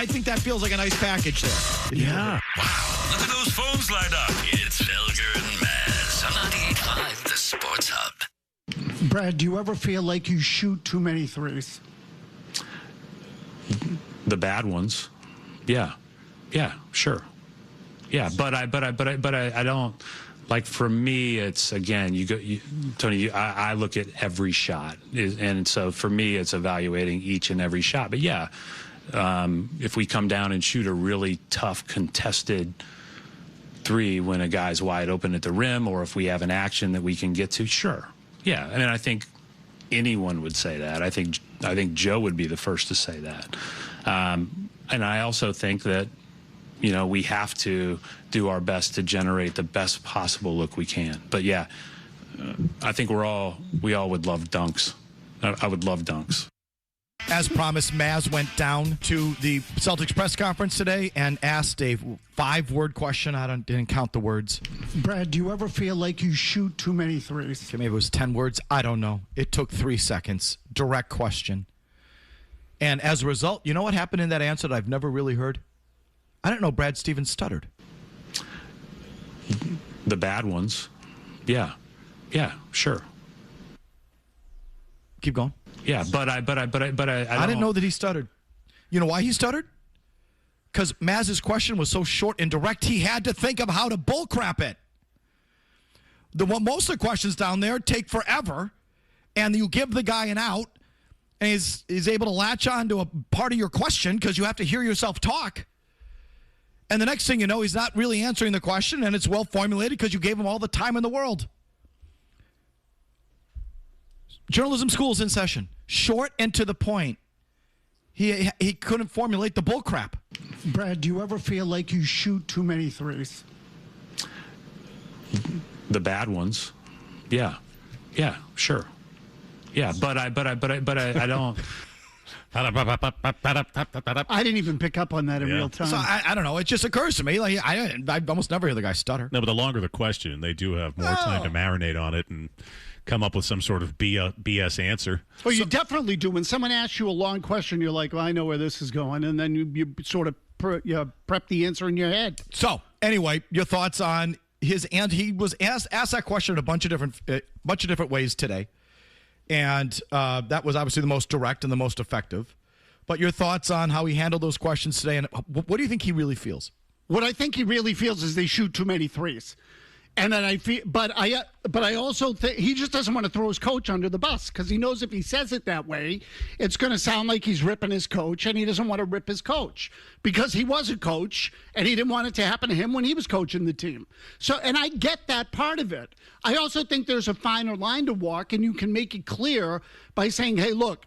I think that feels like a nice package there. Yeah. Wow, look at those phones lined up. It's Felger and Mazz on 98.5, the Sports Hub. Brad, do you ever feel like you shoot too many threes? The bad ones. Yeah. Yeah, sure. Yeah, but I don't, like, for me, it's, again, Tony, I look at every shot. And so for me, it's evaluating each and every shot. But yeah, if we come down and shoot a really tough contested three when a guy's wide open at the rim, or if we have an action that we can get to, sure. Yeah, I mean, I think anyone would say that. I think Joe would be the first to say that. And I also think that, we have to do our best to generate the best possible look we can. But yeah, I think we all would love dunks. I would love dunks. As promised, Mazz went down to the Celtics press conference today and asked a 5-word question. Didn't count the words. Brad, do you ever feel like you shoot too many threes? Okay, maybe it was 10 words. I don't know. It took 3 seconds. Direct question. And as a result, you know what happened in that answer that I've never really heard? I didn't know Brad Stevens stuttered. The bad ones. Yeah. Yeah, sure. Keep going. Yeah, but I didn't know that he stuttered. You know why he stuttered? Because Mazz's question was so short and direct, he had to think of how to bullcrap it. Most of the questions down there take forever, and you give the guy an out, and he's able to latch on to a part of your question because you have to hear yourself talk. And the next thing you know, he's not really answering the question, and it's well formulated because you gave him all the time in the world. Journalism school is in session. Short and to the point. He couldn't formulate the bull crap. Brad, do you ever feel like you shoot too many threes? The bad ones. Yeah. Yeah, sure. Yeah, but I don't. I didn't even pick up on that in real time. So I don't know. It just occurs to me. Like I almost never hear the guy stutter. No, but the longer the question, they do have more time to marinate on it and come up with some sort of BS answer. Well, you definitely do. When someone asks you a long question, you're like, well, I know where this is going. And then you sort of prep the answer in your head. So anyway, your thoughts on his, and he was asked that question in a bunch of different ways today. And that was obviously the most direct and the most effective. But your thoughts on how he handled those questions today, and what do you think he really feels? What I think he really feels is they shoot too many threes. And then I feel, but I also think he just doesn't want to throw his coach under the bus because he knows if he says it that way, it's going to sound like he's ripping his coach, and he doesn't want to rip his coach because he was a coach and he didn't want it to happen to him when he was coaching the team. So, and I get that part of it. I also think there's a finer line to walk, and you can make it clear by saying, hey, look,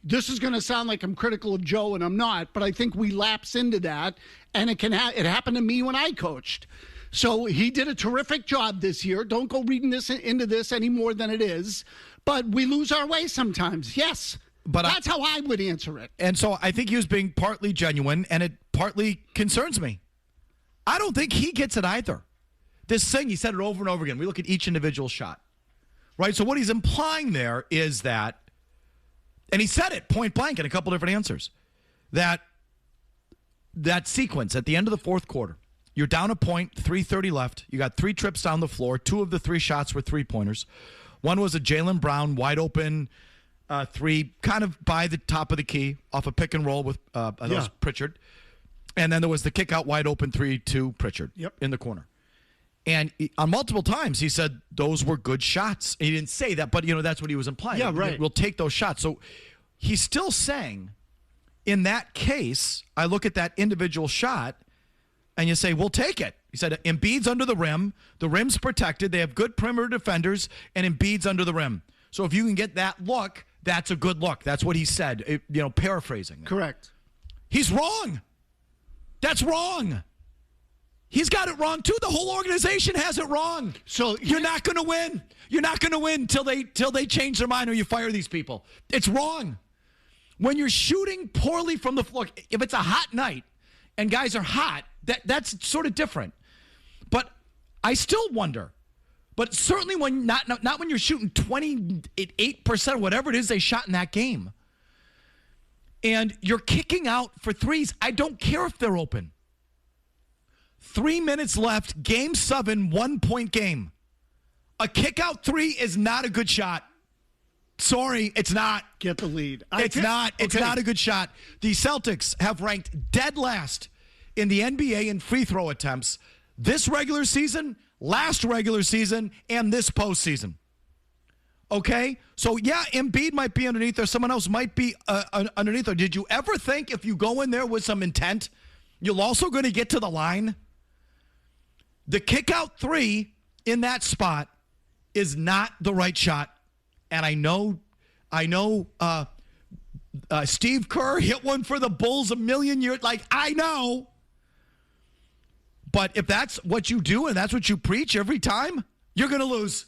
this is going to sound like I'm critical of Joe, and I'm not, but I think we lapse into that, and it happened to me when I coached. So he did a terrific job this year. Don't go reading this into this any more than it is. But we lose our way sometimes. Yes. But that's how I would answer it. And so I think he was being partly genuine, and it partly concerns me. I don't think he gets it either. This thing, he said it over and over again. We look at each individual shot. Right? So what he's implying there is that, and he said it point blank in a couple different answers, that sequence at the end of the fourth quarter, you're down a point, 3:30 left. You got 3 trips down the floor. 2 of the 3 shots were 3-pointers. One was a Jaylen Brown wide open 3, kind of by the top of the key off a pick and roll with Pritchard. And then there was the kick out wide open 3 to Pritchard in the corner. And on multiple times, he said those were good shots. He didn't say that, but that's what he was implying. Yeah, right. We'll take those shots. So he's still saying, in that case, I look at that individual shot, and you say, we'll take it. He said, Embiid's under the rim's protected, they have good perimeter defenders, and Embiid's under the rim. So if you can get that look, that's a good look. That's what he said, paraphrasing. Correct. He's wrong. That's wrong. He's got it wrong, too. The whole organization has it wrong. So you're not going to win. You're not going to win till they change their mind or you fire these people. It's wrong. When you're shooting poorly from the floor, if it's a hot night and guys are hot, that's sort of different. But I still wonder. But certainly when not when you're shooting 28% or whatever it is they shot in that game. And you're kicking out for threes. I don't care if they're open. 3 minutes left, game 7, 1-point game. A kick out three is not a good shot. Sorry, it's not. Get the lead. It's not a good shot. The Celtics have ranked dead last in the NBA in free throw attempts this regular season, last regular season, and this postseason. Okay? So, yeah, Embiid might be underneath there. Someone else might be underneath there. Did you ever think if you go in there with some intent, you're also going to get to the line? The kick out three in that spot is not the right shot. And I know Steve Kerr hit one for the Bulls a million years. Like, I know. But if that's what you do and that's what you preach every time, you're going to lose.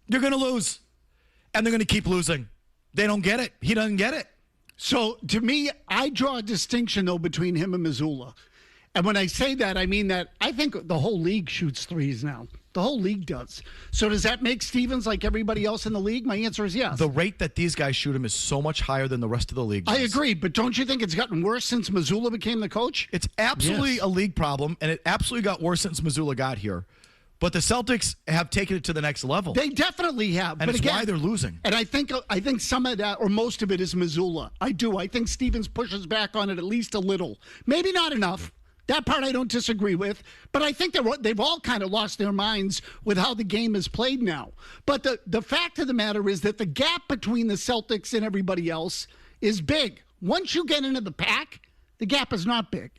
You're going to lose. And they're going to keep losing. They don't get it. He doesn't get it. So, to me, I draw a distinction, though, between him and Mazzulla. And when I say that, I mean that I think the whole league shoots threes now. The whole league does. So does that make Stevens like everybody else in the league? My answer is yes. The rate that these guys shoot him is so much higher than the rest of the league does. I agree, but don't you think it's gotten worse since Mazzulla became the coach? It's absolutely a league problem, and it absolutely got worse since Mazzulla got here. But the Celtics have taken it to the next level. They definitely have. And but it's again, why they're losing. And I think some of that, or most of it, is Mazzulla. I do. I think Stevens pushes back on it at least a little. Maybe not enough. That part I don't disagree with, but I think they've all kind of lost their minds with how the game is played now. But the fact of the matter is that the gap between the Celtics and everybody else is big. Once you get into the pack, the gap is not big.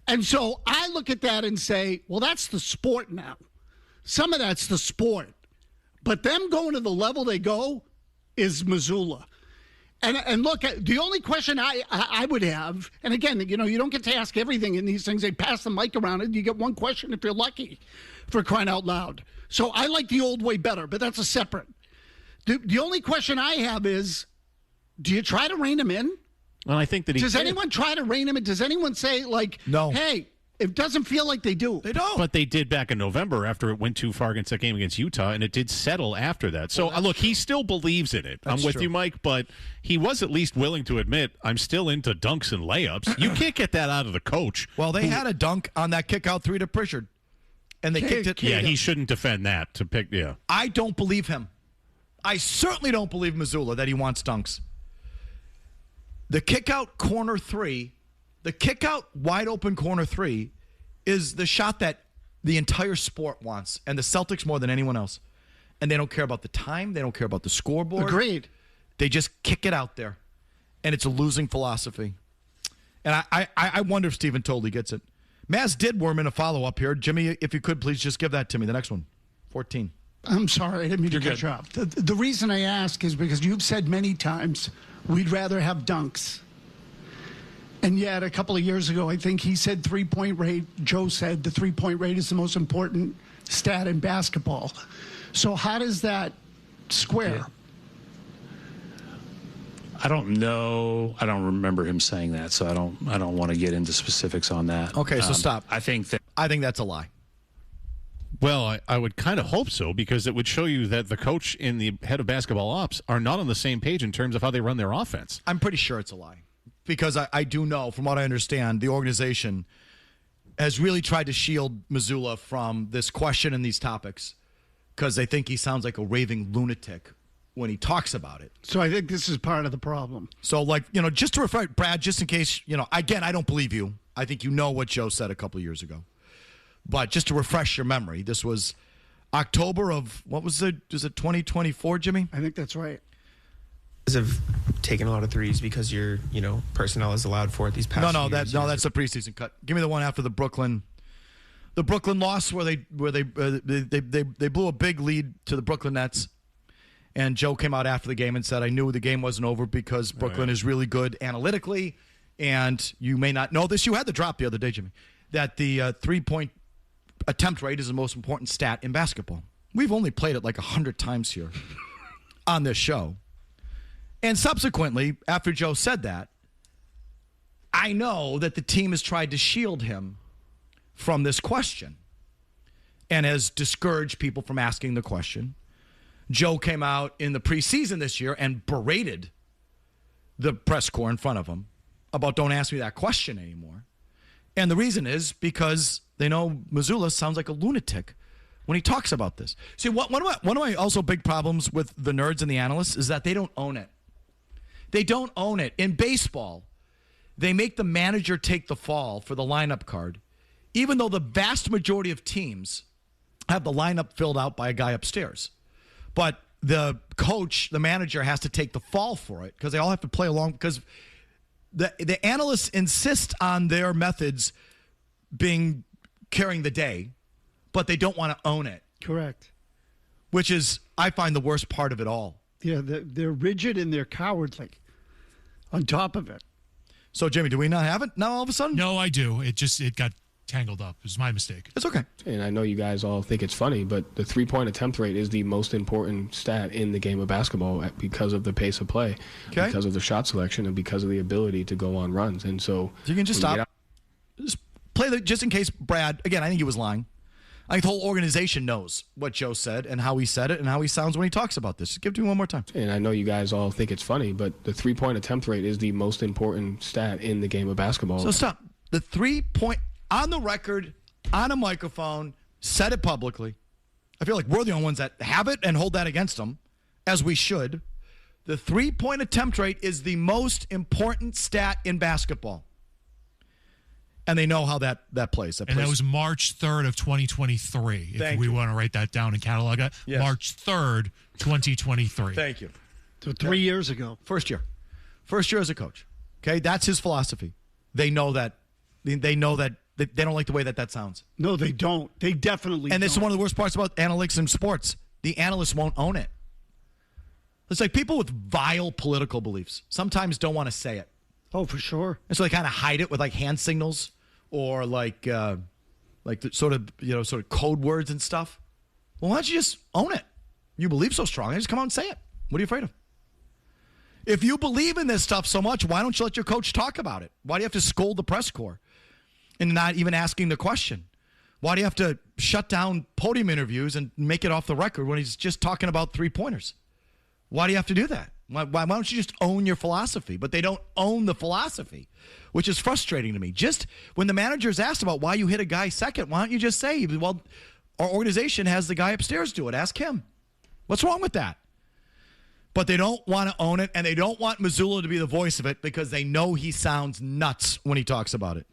And so I look at that and say, well, that's the sport now. Some of that's the sport. But them going to the level they go is Mazzulla. And look, the only question I would have, and again, you don't get to ask everything in these things. They pass the mic around and you get one question if you're lucky, for crying out loud. So I like the old way better, but that's a separate. The only question I have is, do you try to rein him in? Well, I think that Does anyone try to rein him in? Does anyone say, like, no, hey, it doesn't feel like they do. They don't. But they did back in November after it went too far against that game against Utah, and it did settle after that. So, look, he still believes in it. I'm with you, Mike, but he was at least willing to admit, I'm still into dunks and layups. You can't get that out of the coach. Well, they had a dunk on that kick-out three to Pritchard, and they kicked it. Yeah, he shouldn't defend that. I don't believe him. I certainly don't believe Mazzulla that he wants dunks. The kick-out corner three, the kick-out wide-open corner three, is the shot that the entire sport wants, and the Celtics more than anyone else. And they don't care about the time. They don't care about the scoreboard. Agreed. They just kick it out there, and it's a losing philosophy. And I wonder if Steven totally gets it. Mazz did worm in a follow-up here. Jimmy, if you could, please just give that to me. The next one, 14. I'm sorry. I didn't mean to cut you off. The reason I ask is because you've said many times we'd rather have dunks. And yet, a couple of years ago, I think he said three-point rate. Joe said the three-point rate is the most important stat in basketball. So how does that square? Yeah. I don't know. I don't remember him saying that, so I don't want to get into specifics on that. Okay, so stop. I think that's a lie. Well, I would kind of hope so, because it would show you that the coach and the head of basketball ops are not on the same page in terms of how they run their offense. I'm pretty sure it's a lie. Because I do know, from what I understand, the organization has really tried to shield Mazzulla from this question and these topics because they think he sounds like a raving lunatic when he talks about it. So I think this is part of the problem. So, just to refresh, Brad, just in case, again, I don't believe you. I think you know what Joe said a couple of years ago. But just to refresh your memory, this was October of, what was it? Was it 2024, Jimmy? I think that's right. Have taken a lot of threes because your personnel is allowed for it these past No, years. that's the preseason cut. Give me the one after the Brooklyn loss where they blew a big lead to the Brooklyn Nets, and Joe came out after the game and said, I knew the game wasn't over because Brooklyn is really good analytically, and you may not know this. You had the drop the other day, Jimmy, that the 3-point attempt rate is the most important stat in basketball. We've only played it like 100 times here on this show. And subsequently, after Joe said that, I know that the team has tried to shield him from this question and has discouraged people from asking the question. Joe came out in the preseason this year and berated the press corps in front of him about don't ask me that question anymore. And the reason is because they know Mazzulla sounds like a lunatic when he talks about this. See, one of my also big problems with the nerds and the analysts is that they don't own it. They don't own it. In baseball, they make the manager take the fall for the lineup card, even though the vast majority of teams have the lineup filled out by a guy upstairs. But the coach, the manager, has to take the fall for it because they all have to play along because the analysts insist on their methods carrying the day, but they don't want to own it. Correct. Which is, I find, the worst part of it all. Yeah, they're rigid and they're cowardly on top of it. So, Jimmy, do we not have it now all of a sudden? No, I do. It got tangled up. It was my mistake. It's okay. And I know you guys all think it's funny, but the three-point attempt rate is the most important stat in the game of basketball because of the pace of play, because of the shot selection, and because of the ability to go on runs. And so you can just stop. Just play just in case Brad, again, I think he was lying. I think the whole organization knows what Joe said and how he said it and how he sounds when he talks about this. Just give it to me one more time. And I know you guys all think it's funny, but the three-point attempt rate is the most important stat in the game of basketball. So stop. The 3-point, on the record, on a microphone, said it publicly. I feel like we're the only ones that have it and hold that against them, as we should. The 3-point attempt rate is the most important stat in basketball. And they know how that plays. That was March 3rd of 2023. If we want to write that down and catalog it. Yes. March 3rd, 2023. Thank you. So 3 years ago. First year as a coach. Okay, that's his philosophy. They know that. They know that they don't like the way that sounds. No, they don't. They definitely don't. And this is one of the worst parts about analytics in sports. The analysts won't own it. It's like people with vile political beliefs sometimes don't want to say it. Oh, for sure. And so they kind of hide it with like hand signals or like the sort of code words and stuff. Well, why don't you just own it? You believe so strongly, just come out and say it. What are you afraid of? If you believe in this stuff so much, why don't you let your coach talk about it? Why do you have to scold the press corps and not even asking the question? Why do you have to shut down podium interviews and make it off the record when he's just talking about three-pointers? Why do you have to do that? Why don't you just own your philosophy? But they don't own the philosophy, which is frustrating to me. Just when the manager is asked about why you hit a guy second, why don't you just say, well, our organization has the guy upstairs do it. Ask him. What's wrong with that? But they don't want to own it, and they don't want Mazzulla to be the voice of it because they know he sounds nuts when he talks about it.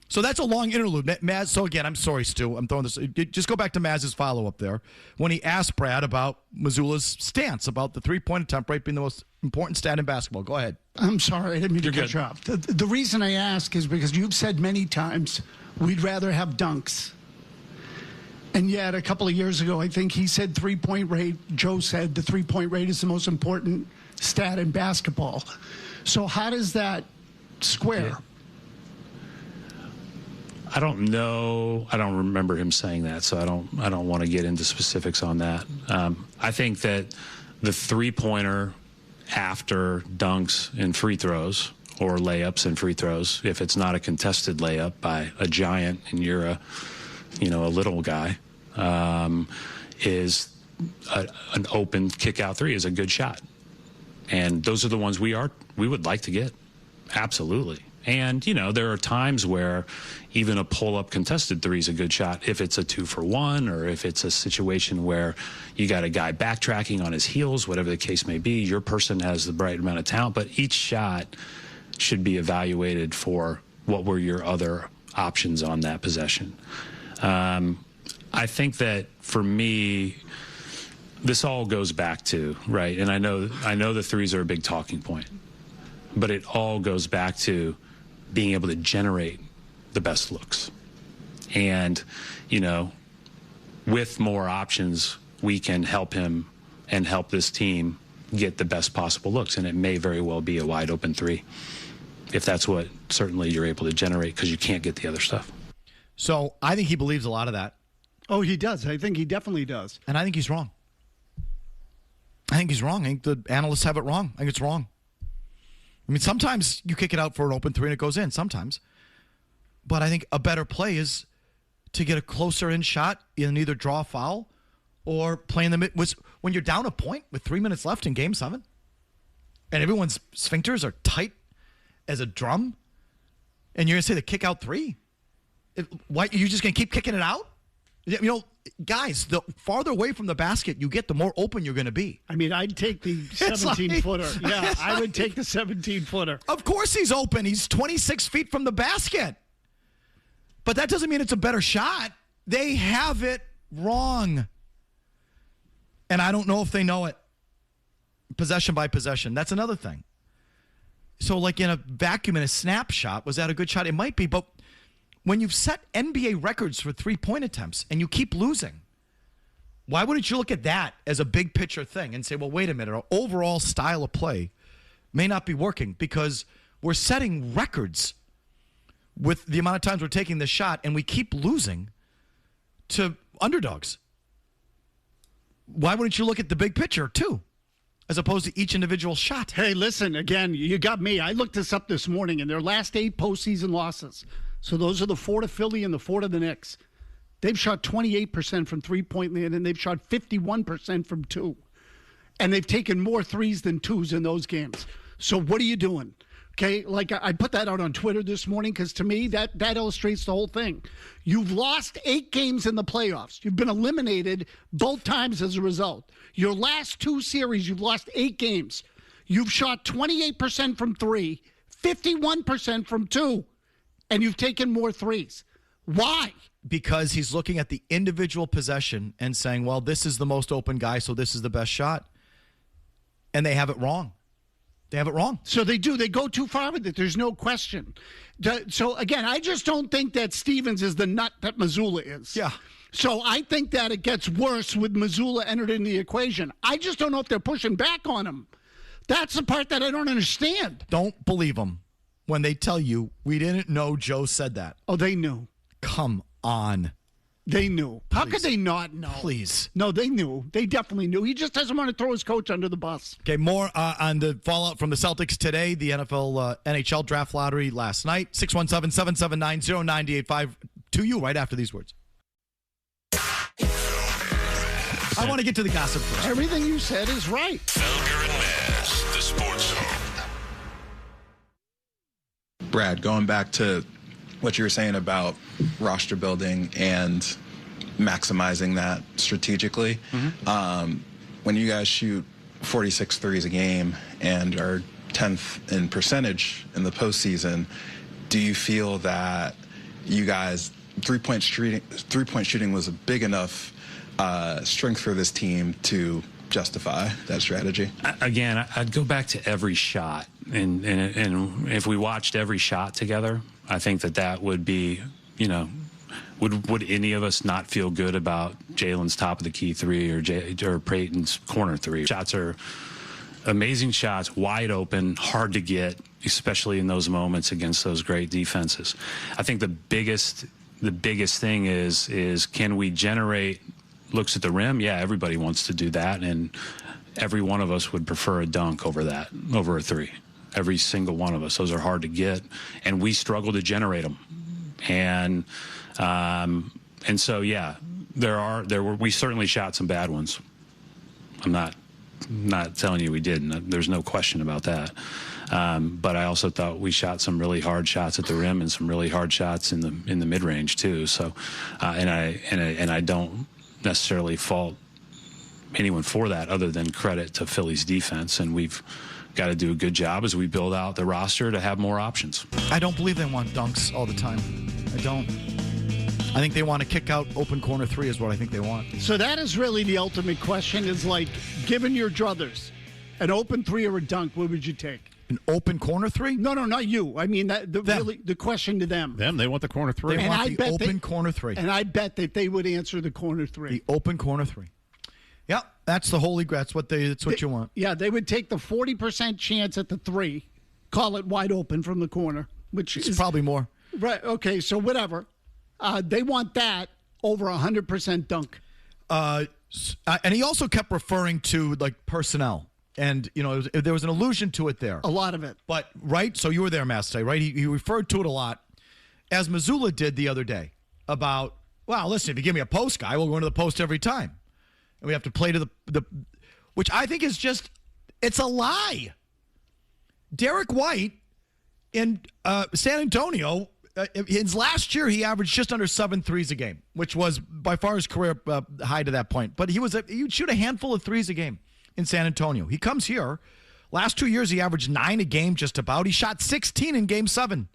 So that's a long interlude. Mazz, so again, I'm sorry, Stu. I'm throwing this. Just go back to Mazz's follow-up there when he asked Brad about Mazzulla's stance about the three-point attempt rate being the most important stat in basketball. Go ahead. I'm sorry. I didn't mean to cut you off. The reason I ask is because you've said many times we'd rather have dunks. And yet a couple of years ago, I think he said three-point rate. Joe said the three-point rate is the most important stat in basketball. So how does that square? Yeah. I don't know. I don't remember him saying that, so I don't want to get into specifics on that. I think that the three-pointer after dunks and free throws or layups and free throws, if it's not a contested layup by a giant and you're a little guy, is an open kick-out three is a good shot. And those are the ones we would like to get. Absolutely. And, there are times where even a pull-up contested three is a good shot if it's a 2-for-1 or if it's a situation where you got a guy backtracking on his heels, whatever the case may be. Your person has the right amount of talent, but each shot should be evaluated for what were your other options on that possession. I think that for me, this all goes back to, right, and I know the threes are a big talking point, but it all goes back to being able to generate the best looks. And, with more options, we can help him and help this team get the best possible looks. And it may very well be a wide open three if that's what certainly you're able to generate because you can't get the other stuff. So I think he believes a lot of that. Oh, he does. I think he definitely does. And I think he's wrong. I think he's wrong. I think the analysts have it wrong. I think it's wrong. I mean, sometimes you kick it out for an open three and it goes in, sometimes. But I think a better play is to get a closer in shot and either draw a foul or play in the mid. When you're down a point with 3 minutes left in Game 7 and everyone's sphincters are tight as a drum And you're going to say the kick out three? Why, you're just going to keep kicking it out? You know, guys, the farther away from the basket you get, the more open you're going to be. I mean, I'd take the 17-footer. Yeah, I would take the 17-footer. Of course he's open. He's 26 feet from the basket. But that doesn't mean it's a better shot. They have it wrong. And I don't know if they know it. Possession by possession. That's another thing. So, like in a vacuum, in a snapshot, was that a good shot? It might be, but when you've set NBA records for three-point attempts and you keep losing, why wouldn't you look at that as a big picture thing and say, well, wait a minute, our overall style of play may not be working because we're setting records with the amount of times we're taking the shot and we keep losing to underdogs. Why wouldn't you look at the big picture, too, as opposed to each individual shot? Hey, listen, again, you got me. I looked this up this morning, in their last 8 postseason losses. So those are the 4 to Philly and the 4 to the Knicks. They've shot 28% from three-point land, and they've shot 51% from 2. And they've taken more threes than twos in those games. So what are you doing? Okay, like I put that out on Twitter this morning because to me that illustrates the whole thing. You've lost 8 games in the playoffs. You've been eliminated both times as a result. Your last 2 series, you've lost 8 games. You've shot 28% from 3, 51% from 2, and you've taken more threes. Why? Because he's looking at the individual possession and saying, well, this is the most open guy, so this is the best shot. And they have it wrong. They have it wrong. So they do. They go too far with it. There's no question. So, again, I just don't think that Stevens is the nut that Mazzulla is. Yeah. So I think that it gets worse with Mazzulla entered in the equation. I just don't know if they're pushing back on him. That's the part that I don't understand. Don't believe them when they tell you, we didn't know Joe said that. Oh, they knew. Come on. They knew. How could they not know? Please. No, they knew. They definitely knew. He just doesn't want to throw his coach under the bus. Okay, more on the fallout from the Celtics today, the NHL Draft Lottery last night. 617-779-0985 to you right after these words. I want to get to the gossip first. Everything you said is right. Felger and Mazz, the Sports Zone. Brad, going back to what you were saying about roster building and maximizing that strategically. When you guys shoot 46 threes a game and are 10th in percentage in the postseason, do you feel that you guys three-point shooting was a big enough strength for this team to justify that strategy? Again, I'd go back to every shot, and if we watched every shot together, I think that would be, would any of us not feel good about Jalen's top of the key three or Peyton's corner three? Shots are amazing shots, wide open, hard to get, especially in those moments against those great defenses. I think the biggest thing is can we generate looks at the rim? Yeah, everybody wants to do that, and every one of us would prefer a dunk over a three. Every single one of us. Those are hard to get, and we struggle to generate them. And so yeah, we certainly shot some bad ones. I'm not telling you we didn't. There's no question about that. But I also thought we shot some really hard shots at the rim and some really hard shots in the mid range too. So, and I don't necessarily fault anyone for that, other than credit to Philly's defense, and we've got to do a good job as we build out the roster to have more options. I don't believe they want dunks all the time. I don't. I think they want to kick out open corner three is what I think they want. So that is really the ultimate question, is like, given your druthers, an open three or a dunk, what would you take? An open corner three? No, not you. I mean, the question to them. They want the corner three. They want the open corner three. And I bet that they would answer the corner three. The open corner three. Yeah, that's the holy grail. That's what you want. Yeah, they would take the 40% chance at the three, call it wide open from the corner, which is probably more. Right. Okay. So whatever. They want that over 100% dunk. And he also kept referring to like personnel, and there was an allusion to it there. A lot of it. But right. So you were there, Mazz, today, right? He referred to it a lot, as Mazzulla did the other day about. Well, listen, if you give me a post guy, we'll go into the post every time. And we have to play to the which I think is just, it's a lie. Derek White In San Antonio, his last year, he averaged just under 7 threes a game, which was by far his career high to that point. But he'd shoot a handful of threes a game in San Antonio. He comes here. Last 2 years, he averaged 9 a game just about. He shot 16 in Game 7.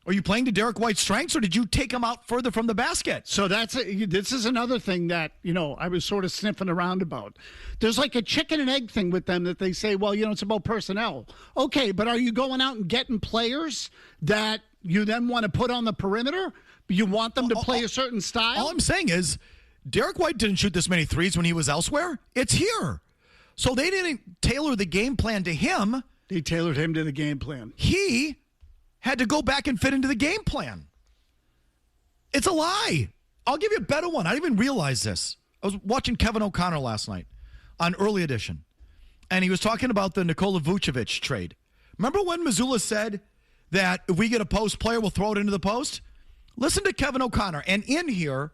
Are you playing to Derek White's strengths, or did you take him out further from the basket? So this is another thing that, I was sort of sniffing around about. There's like a chicken and egg thing with them that they say, well, it's about personnel. Okay, but are you going out and getting players that you then want to put on the perimeter? You want them to play a certain style? All I'm saying is Derek White didn't shoot this many threes when he was elsewhere. It's here. So they didn't tailor the game plan to him. They tailored him to the game plan. He had to go back and fit into the game plan. It's a lie. I'll give you a better one. I didn't even realize this. I was watching Kevin O'Connor last night on Early Edition, and he was talking about the Nikola Vucevic trade. Remember when Mazzulla said that if we get a post player, we'll throw it into the post? Listen to Kevin O'Connor. And in here,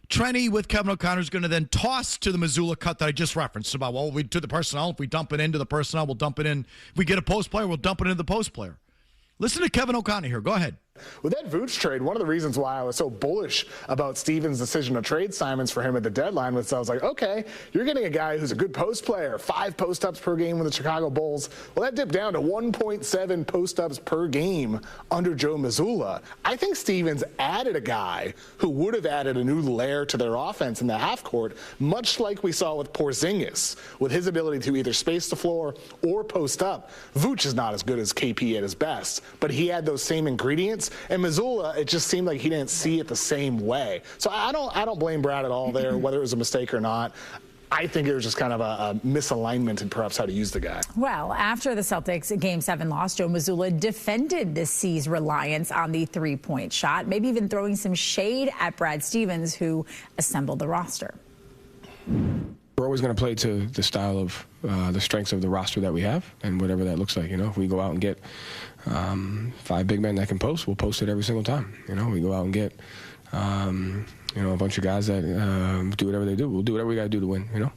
Trenny with Kevin O'Connor is going to then toss to the Mazzulla cut that I just referenced about, well, we do the personnel. If we dump it into the personnel, we'll dump it in. If we get a post player, we'll dump it into the post player. Listen to Kevin O'Connor here. Go ahead. With that Vooch trade, one of the reasons why I was so bullish about Stevens' decision to trade Simons for him at the deadline was I was like, okay, you're getting a guy who's a good post player, 5 post-ups per game with the Chicago Bulls. Well, that dipped down to 1.7 post-ups per game under Joe Mazzulla. I think Stevens added a guy who would have added a new layer to their offense in the half court, much like we saw with Porzingis, with his ability to either space the floor or post up. Vooch is not as good as KP at his best, but he had those same ingredients. And Mazzulla, it just seemed like he didn't see it the same way. So I don't blame Brad at all there, whether it was a mistake or not. I think it was just kind of a misalignment in perhaps how to use the guy. Well, after the Celtics Game 7 loss, Joe Mazzulla defended the C's reliance on the three-point shot, maybe even throwing some shade at Brad Stevens, who assembled the roster. We're always going to play to the style of the strengths of the roster that we have and whatever that looks like. If we go out and get 5 big men that can post, we'll post it every single time. We go out and get, a bunch of guys that do whatever they do. We'll do whatever we got to do to win,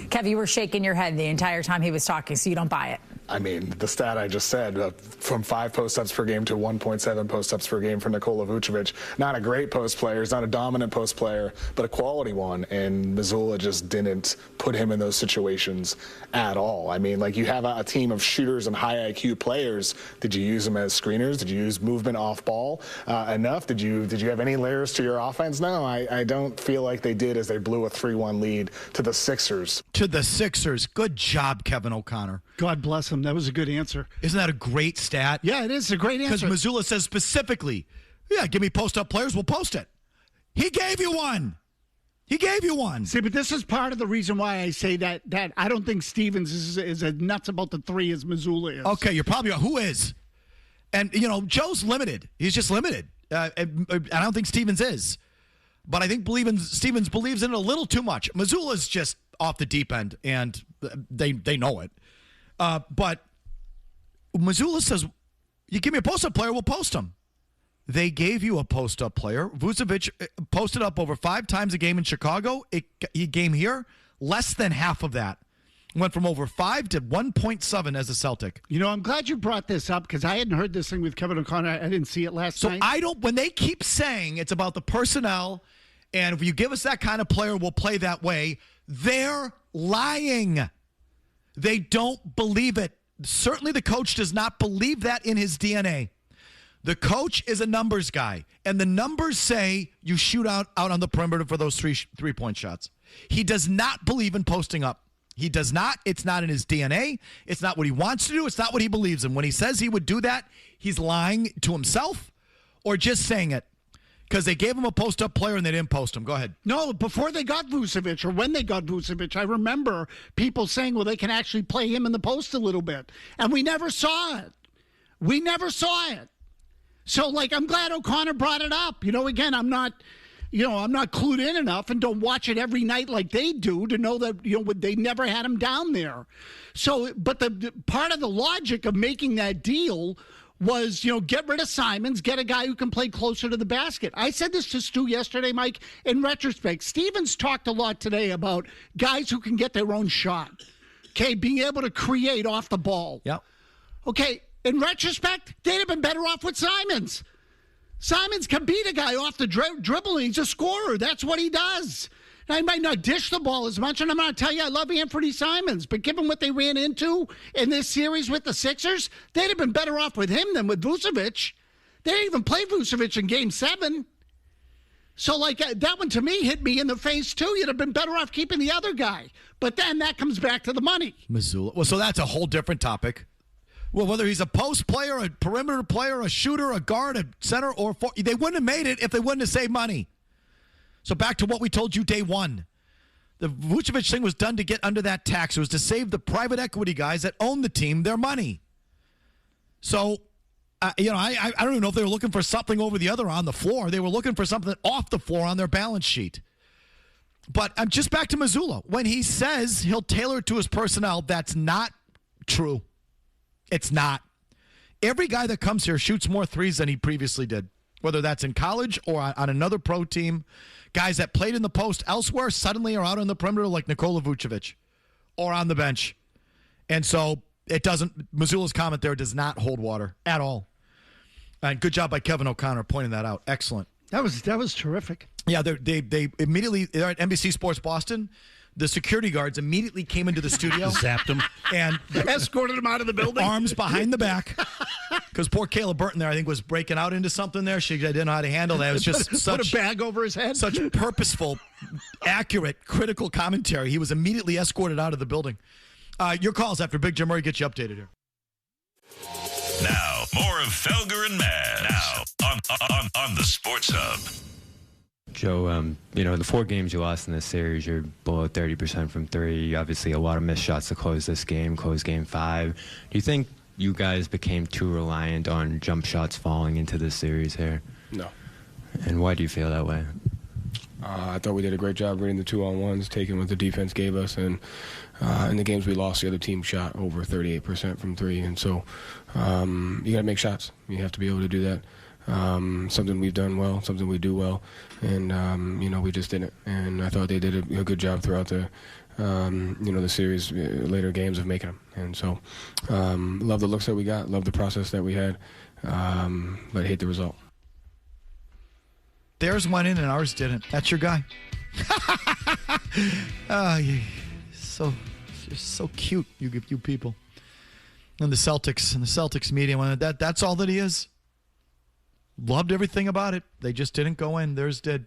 Kev, you were shaking your head the entire time he was talking, so you don't buy it. I mean, the stat I just said, from 5 post-ups per game to 1.7 post-ups per game for Nikola Vucevic. Not a great post player. He's not a dominant post player, but a quality one. And Mazzulla just didn't put him in those situations at all. I mean, like, you have a team of shooters and high IQ players. Did you use them as screeners? Did you use movement off ball enough? Did you have any layers to your offense? No, I don't feel like they did as they blew a 3-1 lead to the Sixers. To the Sixers. Good job, Kevin O'Connor. God bless him. That was a good answer. Isn't that a great stat? Yeah, it is a great answer. Because Mazzulla says specifically, give me post-up players, we'll post it. He gave you one. See, but this is part of the reason why I say that I don't think Stevens is as nuts about the three as Mazzulla is. Okay, you're probably who is? And, Joe's limited. He's just limited. I don't think Stevens is. But I think Stevens believes in it a little too much. Mazzulla's just off the deep end, and they know it. But Mazzulla says, you give me a post-up player, we'll post him. They gave you a post-up player. Vucevic posted up over 5 times a game in Chicago. He game here, less than half of that. Went from over 5 to 1.7 as a Celtic. I'm glad you brought this up because I hadn't heard this thing with Kevin O'Connor. I didn't see it last night. So when they keep saying it's about the personnel, and if you give us that kind of player, we'll play that way, they're lying. They don't believe it. Certainly the coach does not believe that in his DNA. The coach is a numbers guy, and the numbers say you shoot out on the perimeter for those three-point shots. He does not believe in posting up. He does not. It's not in his DNA. It's not what he wants to do. It's not what he believes in. When he says he would do that, he's lying to himself or just saying it. Because they gave him a post-up player and they didn't post him. Go ahead. No, before they got Vucevic or when they got Vucevic, I remember people saying, well, they can actually play him in the post a little bit. And we never saw it. So, I'm glad O'Connor brought it up. Again, I'm not clued in enough and don't watch it every night like they do to know that, they never had him down there. So, but the part of the logic of making that deal was, get rid of Simons, get a guy who can play closer to the basket. I said this to Stu yesterday, Mike. In retrospect, Stevens talked a lot today about guys who can get their own shot. Okay, being able to create off the ball. Yep. Okay, In retrospect, they'd have been better off with Simons. Simons can beat a guy off the dribble. He's a scorer. That's what he does. I might not dish the ball as much, and I'm going to tell you I love Anthony Simons, but given what they ran into in this series with the Sixers, they'd have been better off with him than with Vucevic. They didn't even play Vucevic in Game 7. So, that one to me hit me in the face, too. You'd have been better off keeping the other guy. But then that comes back to the money. Mazzulla. Well, so that's a whole different topic. Well, whether he's a post player, a perimeter player, a shooter, a guard, a center, or they wouldn't have made it if they wouldn't have saved money. So back to what we told you day one. The Vucevic thing was done to get under that tax. It was to save the private equity guys that own the team their money. So, I don't even know if they were looking for something over the other on the floor. They were looking for something off the floor on their balance sheet. But I'm just back to Mazzulla. When he says he'll tailor it to his personnel, that's not true. It's not. Every guy that comes here shoots more threes than he previously did, whether that's in college or on another pro team. Guys that played in the post elsewhere suddenly are out on the perimeter like Nikola Vucevic or on the bench. And so Mazzulla's comment there does not hold water at all. And good job by Kevin O'Connor pointing that out. Excellent. That was terrific. Yeah, they immediately, they're at NBC Sports Boston. The security guards immediately came into the studio. Zapped him. And escorted him out of the building. Arms behind the back. Because poor Kayla Burton there, I think, was breaking out into something there. She didn't know how to handle that. It was just put a bag over his head. Such purposeful, accurate, critical commentary. He was immediately escorted out of the building. Your calls after Big Jim Murray gets you updated here. Now, more of Felger and Mazz. Now, on the Sports Hub. Joe, in the 4 games you lost in this series, you're below 30% from 3. Obviously, a lot of missed shots to close this game, close Game 5. Do you think you guys became too reliant on jump shots falling into this series here? No. And why do you feel that way? I thought we did a great job reading the 2-on-1s, taking what the defense gave us, and in the games we lost, the other team shot over 38% from 3, and so you got to make shots. You have to be able to do that. Something we've done well, something we do well, and we just didn't. And I thought they did a good job throughout the the series, later games of making them. And so, love the looks that we got, love the process that we had, but hate the result. Theirs went in and ours didn't. That's your guy. So cute, you people. And the Celtics media, that's all that he is. Loved everything about it. They just didn't go in. Theirs did.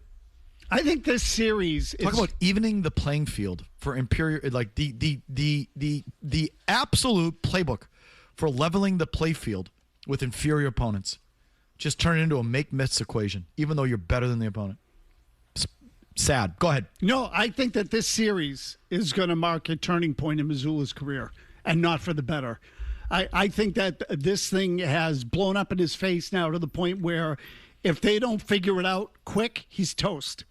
I think this series talk about evening the playing field for inferior, like the absolute playbook for leveling the play field with inferior opponents. Just turn it into a make-miss equation, even though you're better than the opponent. Sad. Go ahead. No, I think that this series is going to mark a turning point in Mazzulla's career, and not for the better. I think that this thing has blown up in his face now to the point where if they don't figure it out quick, he's toast.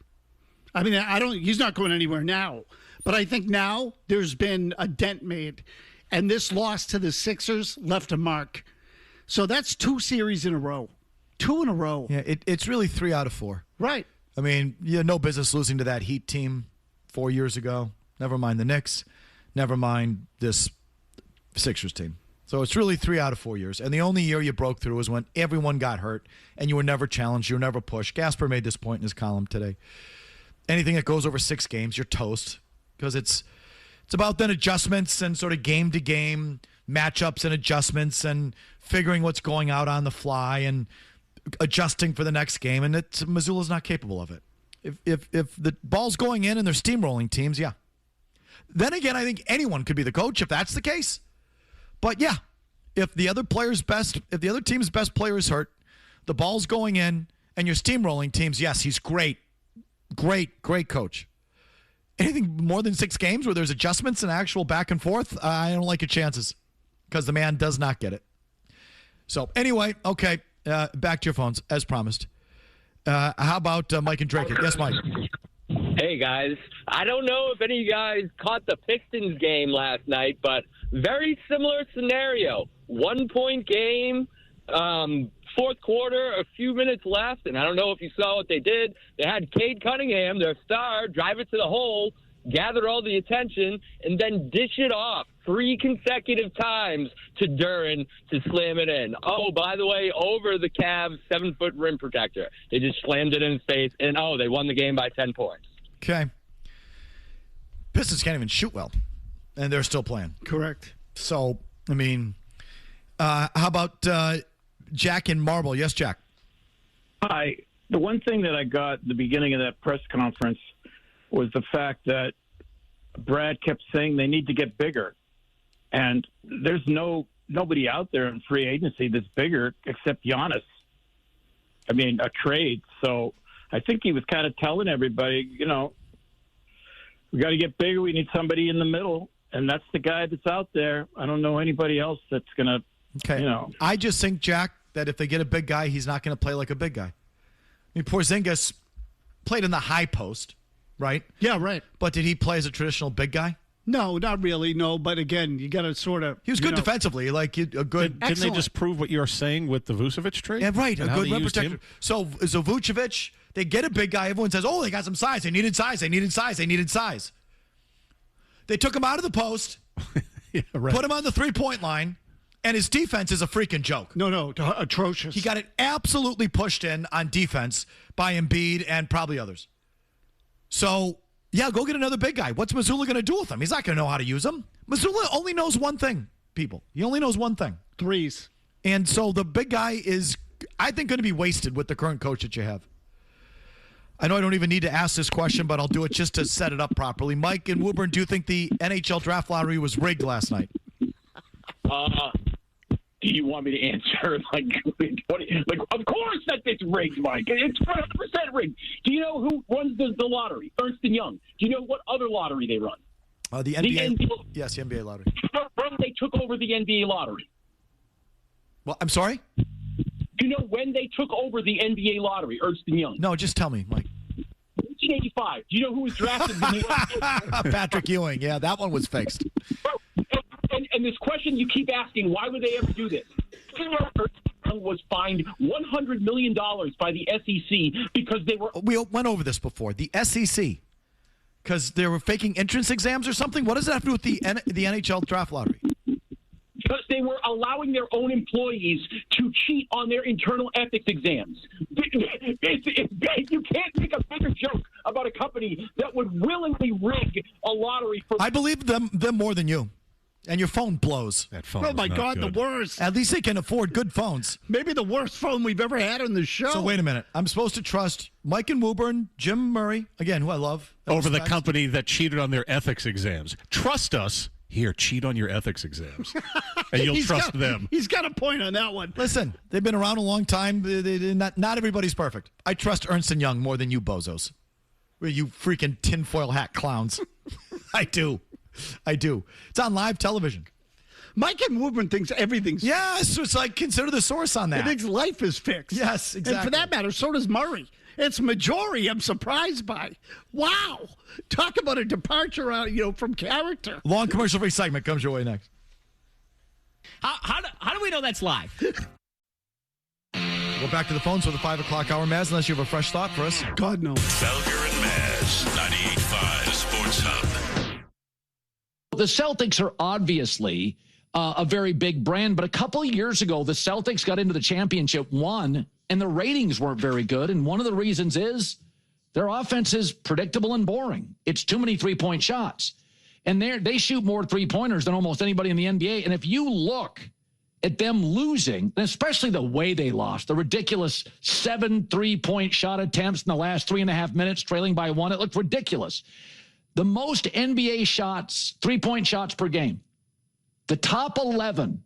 I mean, he's not going anywhere now. But I think now there's been a dent made, and this loss to the Sixers left a mark. So that's 2 series in a row. 2 in a row. Yeah, it's really 3 out of 4. Right. I mean, you had no business losing to that Heat team 4 years ago. Never mind the Knicks. Never mind this Sixers team. So it's really 3 out of 4 years. And the only year you broke through was when everyone got hurt and you were never challenged. You were never pushed. Gasper made this point in his column today. Anything that goes over 6 games, you're toast. Because it's about then adjustments and sort of game-to-game matchups and adjustments and figuring what's going out on the fly and adjusting for the next game. And Mazzulla's not capable of it. If the ball's going in and they're steamrolling teams, yeah. Then again, I think anyone could be the coach if that's the case. But yeah, if the other team's best player is hurt, the ball's going in, and you're steamrolling teams, yes, he's great. Great coach. Anything more than 6 games where there's adjustments and actual back and forth, I don't like your chances because the man does not get it. So anyway, okay, back to your phones as promised. How about Mike and Drake? Yes, Mike. Hey, guys. I don't know if any of you guys caught the Pistons game last night, but very similar scenario. 1-point game, 4th quarter, a few minutes left, and I don't know if you saw what they did. They had Cade Cunningham, their star, drive it to the hole, gather all the attention, and then dish it off 3 consecutive times to Duran to slam it in. Oh, by the way, over the Cavs 7-foot rim protector. They just slammed it in his face, and they won the game by 10 points. Okay. Pistons can't even shoot well, and they're still playing. Correct. So, I mean, how about Jack in Marble? Yes, Jack. Hi. The one thing that I got at the beginning of that press conference was the fact that Brad kept saying they need to get bigger. And there's nobody out there in free agency that's bigger except Giannis. I mean, a trade. So I think he was kind of telling everybody, we got to get bigger. We need somebody in the middle. And that's the guy that's out there. I don't know anybody else that's going to, I just think, Jack, that if they get a big guy, he's not going to play like a big guy. I mean, Porzingis played in the high post, right? Yeah, right. But did he play as a traditional big guy? No, not really, no. But again, you got to sort of... He was good defensively, like a good... Didn't they just prove what you're saying with the Vucevic trade? Yeah, right, a good rim protector. So Vucevic, they get a big guy, everyone says, oh, they got some size. They needed size. They took him out of the post, put him on the three-point line, and his defense is a freaking joke. No, atrocious. He got it absolutely pushed in on defense by Embiid and probably others. So, yeah, go get another big guy. What's Mazzulla going to do with him? He's not going to know how to use him. Mazzulla only knows one thing, people. He only knows one thing. Threes. And so the big guy is, I think, going to be wasted with the current coach that you have. I know I don't even need to ask this question, but I'll do it just to set it up properly. Mike and Woburn, do you think the NHL Draft Lottery was rigged last night? Do you want me to answer? Of course that it's rigged, Mike. It's 100% rigged. Do you know who runs the lottery? Ernst & Young. Do you know what other lottery they run? The NBA. Yes, the NBA lottery. When they took over the NBA lottery. Well, I'm sorry? Do you know when they took over the NBA lottery, Ernst & Young? No, just tell me, Mike. 1985. Do you know who was drafted? Patrick Ewing. Yeah, that one was fixed. And this question you keep asking, why would they ever do this? Was fined $100 million by the SEC because they were... We went over this before. The SEC, because they were faking entrance exams or something? What does that have to do with the NHL Draft Lottery? Because they were allowing their own employees to cheat on their internal ethics exams. You can't make a bigger joke about a company that would willingly rig a lottery for... I believe them more than you. And your phone blows. That phone. Oh, my God, good. The worst. At least they can afford good phones. Maybe the worst phone we've ever had on the show. So wait a minute. I'm supposed to trust Mike and Woburn, Jim Murray, again, who I love. Over the company that cheated on their ethics exams. Trust us. Here, cheat on your ethics exams. And you'll trust them. He's got a point on that one. Listen, they've been around a long time. Not everybody's perfect. I trust Ernst & Young more than you bozos. You freaking tinfoil hat clowns. I do. It's on live television. Mike and Woburn thinks everything's... Yes, it's like consider the source on that. He thinks life is fixed. Yes, exactly. And for that matter, so does Murray. It's majority I'm surprised by. Wow. Talk about a departure from character. Long commercial-free segment comes your way next. How do we know that's live? Go back to the phones for the 5 o'clock hour, Mazz, unless you have a fresh thought for us. God, no. Felger and Mazz, 98.5 The Sports Hub. The Celtics are obviously a very big brand, but a couple of years ago, the Celtics got into the championship, won, and the ratings weren't very good. And one of the reasons is their offense is predictable and boring. It's too many three-point shots. And they shoot more three-pointers than almost anybody in the NBA. And if you look at them losing, especially the way they lost, the ridiculous 7 3-point shot attempts in the last 3.5 minutes, trailing by 1, it looked ridiculous. The most NBA shots, three-point shots per game, the top 11,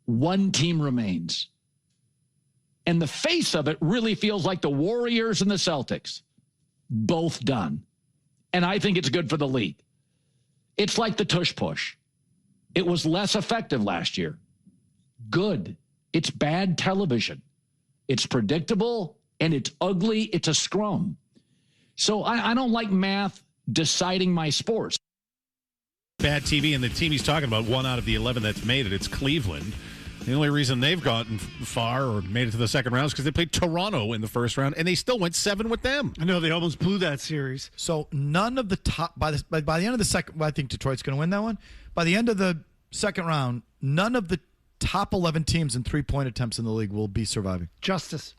one team remains. And the face of it really feels like the Warriors and the Celtics, both done. And I think it's good for the league. It's like the tush push. It was less effective last year. Good. It's bad television. It's predictable, and it's ugly. It's a scrum. So I don't like math deciding my sports. Bad TV, and the team he's talking about, 1 out of the 11 that's made it, it's Cleveland. The only reason they've gotten far or made it to the second round is because they played Toronto in the first round, and they still went 7 with them. I know they almost blew that series. So none of the top by the end of the second, well, I think Detroit's going to win that one. By the end of the second round, none of the top 11 teams in 3-point attempts in the league will be surviving. Justice.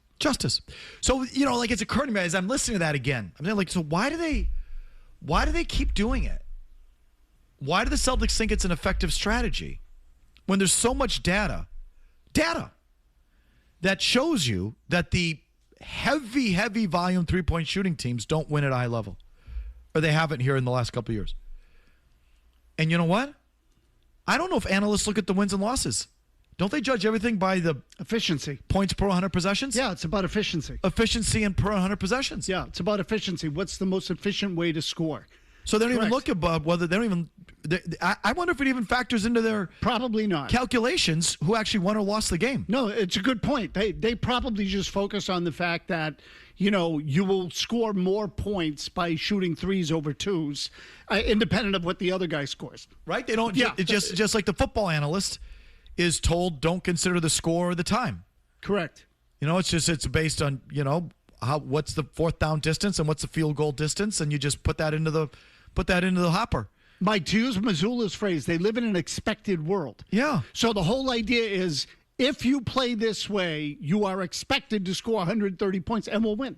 So it's occurred to me as I'm listening to that again. I'm like, so why do they keep doing it? Why do the Celtics think it's an effective strategy when there's so much data that shows you that the heavy volume 3-point shooting teams don't win at a high level, or they haven't here in the last couple of years? And you know what? I don't know if analysts look at the wins and losses. Don't they judge everything by the efficiency? Points per 100 possessions? Yeah, it's about efficiency. Efficiency and per 100 possessions. Yeah, it's about efficiency. What's the most efficient way to score? So they don't even look above whether they don't even. I wonder if it even factors into their probably not calculations who actually won or lost the game. No, it's a good point. They probably just focus on the fact that you will score more points by shooting threes over twos, independent of what the other guy scores. Right? They don't. Yeah. It's just like the football analyst is told, don't consider the score or the time. Correct. It's based on what's the fourth down distance and what's the field goal distance, and you just put that into the hopper. Mike, to use Mazzulla's phrase, they live in an expected world. Yeah. So the whole idea is if you play this way, you are expected to score 130 points and will win.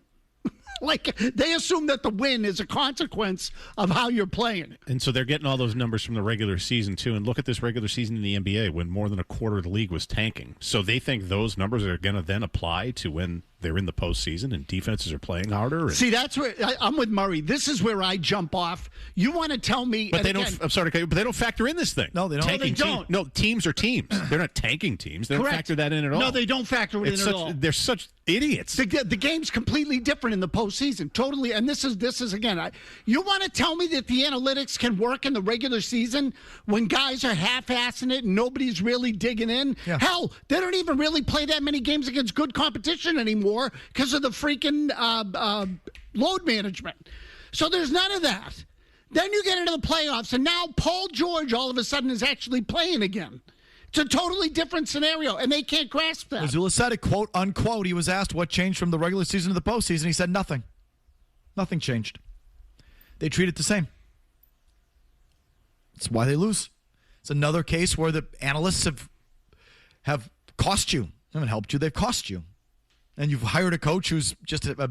Like, they assume that the win is a consequence of how you're playing. And so they're getting all those numbers from the regular season, too. And look at this regular season in the NBA when more than a quarter of the league was tanking. So they think those numbers are going to then apply to when they're in the postseason and defenses are playing harder. See, that's where I'm with Murray. This is where I jump off. You want to tell me. But they don't. I'm sorry, but they don't factor in this thing. No, they don't. Tanking they don't. No, teams are teams. They're not tanking teams. They don't Correct. factor that in at all. No, they don't factor it in at all. They're such idiots. The game's completely different in the postseason. Totally. And this is again. You want to tell me that the analytics can work in the regular season when guys are half-assing it and nobody's really digging in? Yeah. Hell, they don't even really play that many games against good competition anymore because of the freaking load management. So there's none of that. Then you get into the playoffs, and now Paul George all of a sudden is actually playing again. It's a totally different scenario, and they can't grasp that. Mazzulla said it, quote, unquote. He was asked what changed from the regular season to the postseason. He said nothing. Nothing changed. They treat it the same. That's why they lose. It's another case where the analysts have cost you. They haven't helped you. They've cost you. And you've hired a coach who's just a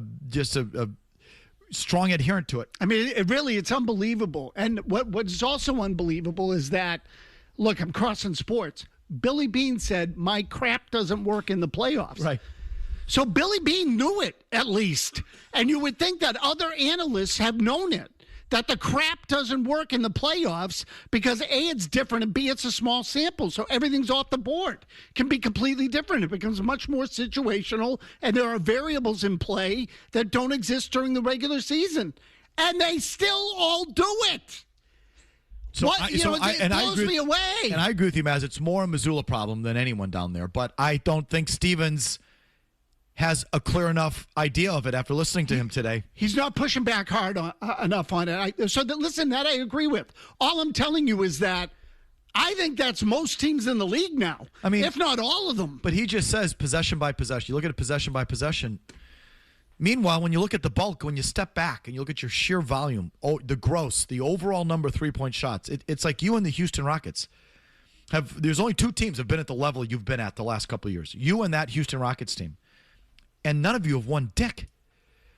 strong adherent to it. I mean, it's unbelievable. And what's also unbelievable is that, look, I'm crossing sports. Billy Beane said, my crap doesn't work in the playoffs. Right. So Billy Beane knew it, at least. And you would think that other analysts have known it, that the crap doesn't work in the playoffs because, A, it's different, and B, it's a small sample, so everything's off the board. It can be completely different. It becomes much more situational, and there are variables in play that don't exist during the regular season. And they still all do it. It blows me away. And I agree with you, Mazz. It's more a Mazzulla problem than anyone down there. But I don't think Stevens has a clear enough idea of it after listening to him today. He's not pushing back hard enough on it. That I agree with. All I'm telling you is that I think that's most teams in the league now. I mean, if not all of them. But he just says possession by possession. You look at it possession by possession. Meanwhile, when you look at the bulk, when you step back and you look at your sheer volume, the overall number of 3-point shots, it's like you and the Houston Rockets. There's only 2 teams have been at the level you've been at the last couple of years. You and that Houston Rockets team. And none of you have won dick.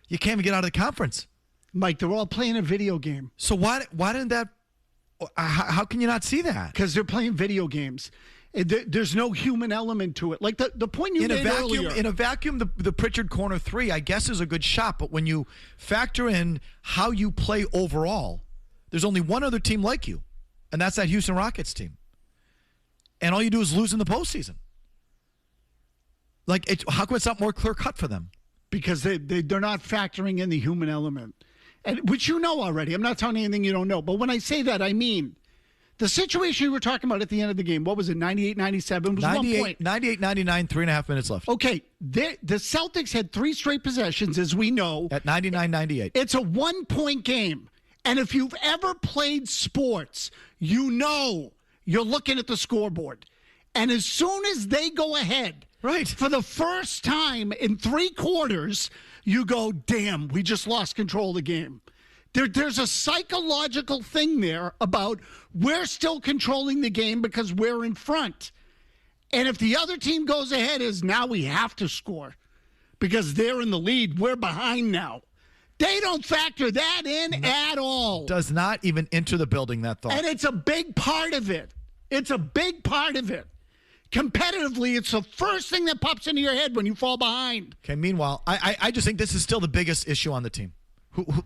You can't even get out of the conference. Mike, they're all playing a video game. So why didn't that – how can you not see that? Because they're playing video games. There's no human element to it. Like the point you made earlier. In a vacuum, the Pritchard corner 3, I guess, is a good shot. But when you factor in how you play overall, there's only one other team like you, and that's that Houston Rockets team. And all you do is lose in the postseason. Like, how come it's not more clear-cut for them? Because they're not factoring in the human element, which you know already. I'm not telling you anything you don't know. But when I say that, I mean the situation you were talking about at the end of the game. What was it, 98-97? Was 1 point. 98-99, 3.5 minutes left. Okay, the Celtics had 3 straight possessions, as we know. At 99-98. It's a 1-point game. And if you've ever played sports, you know you're looking at the scoreboard. And as soon as they go ahead, right, for the first time in 3 quarters, you go, damn, we just lost control of the game. There's a psychological thing there about we're still controlling the game because we're in front. And if the other team goes ahead, is now we have to score because they're in the lead. We're behind now. They don't factor that in at all. Does not even enter the building, that thought. And it's a big part of it. It's a big part of it. Competitively, it's the first thing that pops into your head when you fall behind. Okay, meanwhile, I just think this is still the biggest issue on the team.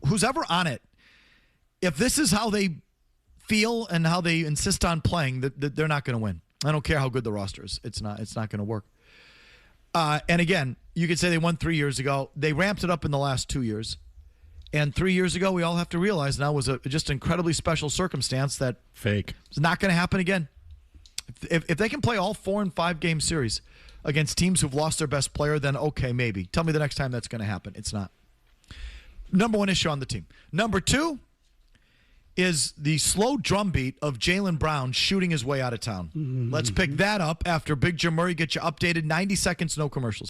Who's ever on it, if this is how they feel and how they insist on playing, they're not going to win. I don't care how good the roster is. It's not going to work. And again, you could say they won 3 years ago. They ramped it up in the last 2 years. And 3 years ago, we all have to realize now was just an incredibly special circumstance that fake. It's not going to happen again. If they can play all 4 and 5 game series against teams who've lost their best player, then okay, maybe. Tell me the next time that's going to happen. It's not. Number 1 issue on the team. Number 2 is the slow drumbeat of Jaylen Brown shooting his way out of town. Let's pick that up after Big Jim Murray gets you updated. 90 seconds, no commercials.